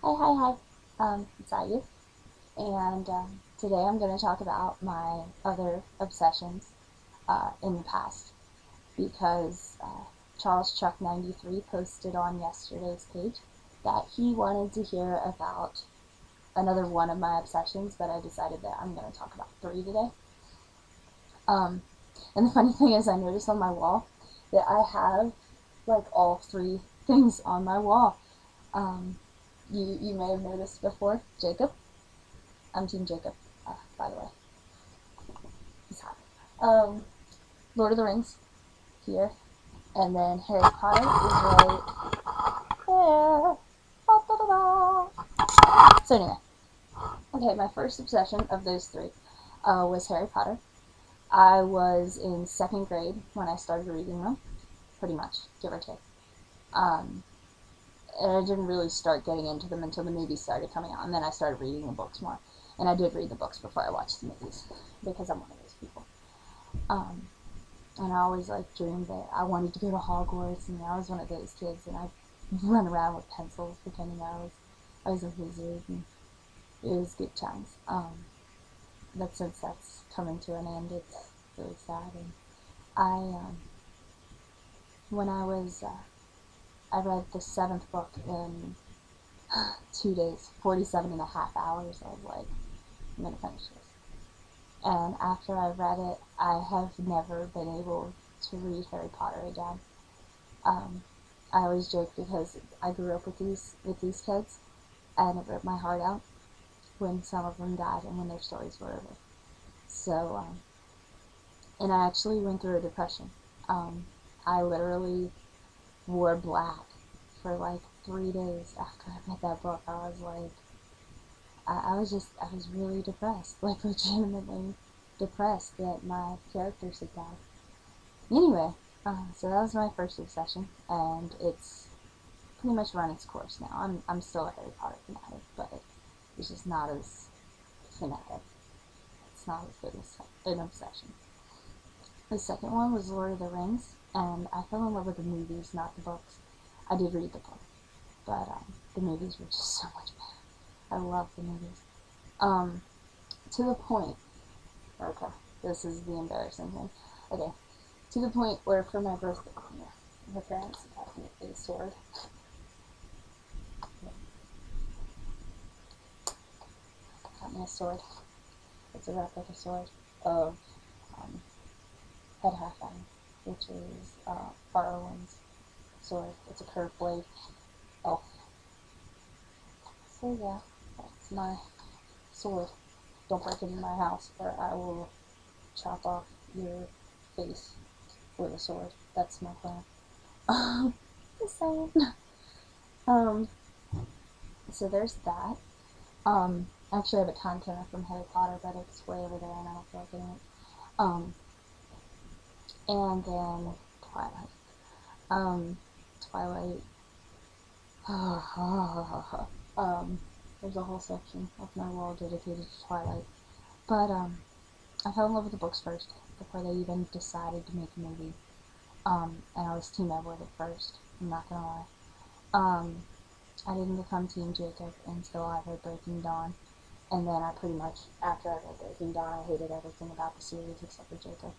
Hi. It's Ayu, and today I'm going to talk about my other obsessions in the past because Charles Chuck 93 posted on yesterday's page that he wanted to hear about another one of my obsessions, but I decided that I'm going to talk about three today. Um, and the funny thing is, I noticed on my wall that I have like all three things on my wall. Um, you may have noticed before, Jacob. I'm Team Jacob, by the way. He's hot. Lord of the Rings here, and then Harry Potter is right there. So anyway, okay, my first obsession of those three was Harry Potter. I was in second grade when I started reading them, pretty much, give or take. Um, and I didn't really start getting into them until the movies started coming out, and then I started reading the books more. And I did read the books before I watched the movies because I'm one of those people. Um, and I always like dreamed that I wanted to go to Hogwarts, and I was one of those kids, and I'd run around with pencils pretending I was a wizard, and it was good times. But since that's coming to an end, it's really sad. And I, when I read the seventh book in 2 days, 47 and a half hours. I was like, I'm gonna finish this. And after I read it, I have never been able to read Harry Potter again. Um, I always joke because I grew up with these kids, and it ripped my heart out when some of them died and when their stories were over. So, and I actually went through a depression. Um, I literally wore black for like 3 days after I read that book. I was like, I was really depressed, like legitimately depressed that my characters had died. Anyway, so that was my first obsession, and it's pretty much run its course now. I'm still a Harry Potter fanatic, but it's just not as fanatic. It's not as big as an obsession. The second one was Lord of the Rings, and I fell in love with the movies, not the books. I did read the book, but the movies were just so much better. I love the movies. Um, to the point. Okay, this is the embarrassing thing. Okay, to the point where for my birthday, my parents got me a sword. Got me a sword. It's a replica sword of um, Head Half Iron, which is Farrowland's sword. It's a curved blade. Elf. So yeah, that's my sword. Don't break it in my house, or I will chop off your face with a sword. That's my plan. Just saying. Um, so there's that. I actually have a container from Harry Potter, but it's way over there, and I don't feel like getting it. Um, and then Twilight. Um, Twilight. There's a whole section of my wall dedicated to Twilight. But I fell in love with the books first before they even decided to make a movie. And I was Team Edward at first. I'm not gonna lie. Um, I didn't become Team Jacob until I read Breaking Dawn. And then I pretty much, after I read Breaking Dawn, I hated everything about the series except for Jacob.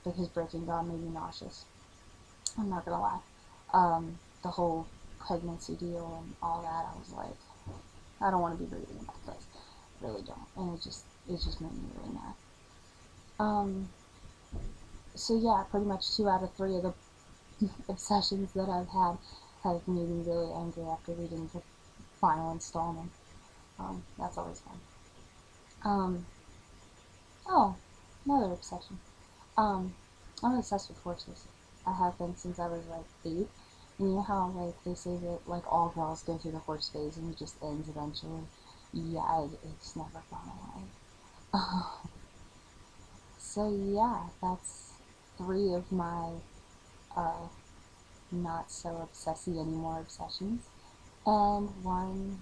Because Breaking Dawn made me nauseous. I'm not gonna lie. The whole pregnancy deal and all that, I was like, I don't want to be reading about this. I really don't. And it just made me really mad. Um, so yeah, pretty much 2 out of 3 of the obsessions that I've had have made me really angry after reading the final installment. That's always fun. Um, oh, another obsession. Um, I'm obsessed with horses. I have been since I was like 8. And you know how like they say that like all girls go through the horse phase and it just ends eventually. Yeah, it's never gone away. So yeah, that's 3 of my uh, not so obsessy anymore obsessions, and 1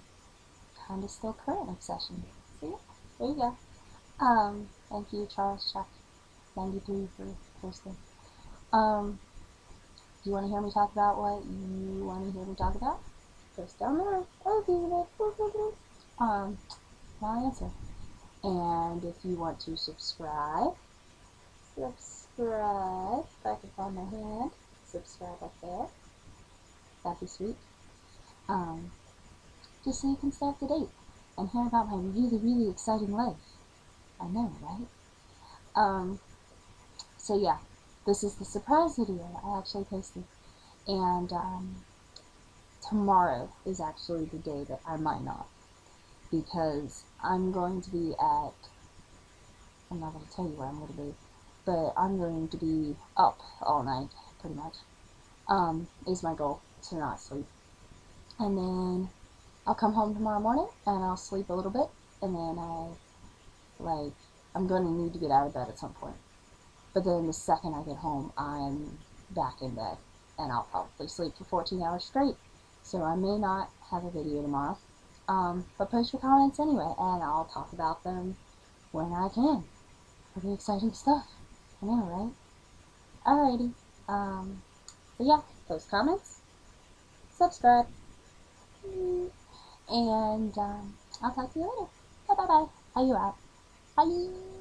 kind of still current obsession. So yeah, there you go. Thank you, Charles Chuck 93 for posting. Do you want to hear me talk about what you want to hear me talk about? Post down there. I'll do it. My answer. And if you want to subscribe, if I can find my hand, subscribe up there. That'd be sweet. Just so you can stay up to date and hear about my really, really exciting life. I know, right? So yeah, this is the surprise video that I actually posted. And, tomorrow is actually the day that I might not. Because I'm going to be at, I'm not going to tell you where I'm going to be, but I'm going to be up all night, pretty much, is my goal, to not sleep. And then I'll come home tomorrow morning, and I'll sleep a little bit, and then I'm going to need to get out of bed at some point. But then the second I get home, I'm back in bed, and I'll probably sleep for 14 hours straight. So I may not have a video tomorrow. But post your comments anyway, and I'll talk about them when I can. Pretty exciting stuff. I know, right? Alrighty. But yeah, post comments, subscribe, and I'll talk to you later. Bye bye bye. How you out? Bye.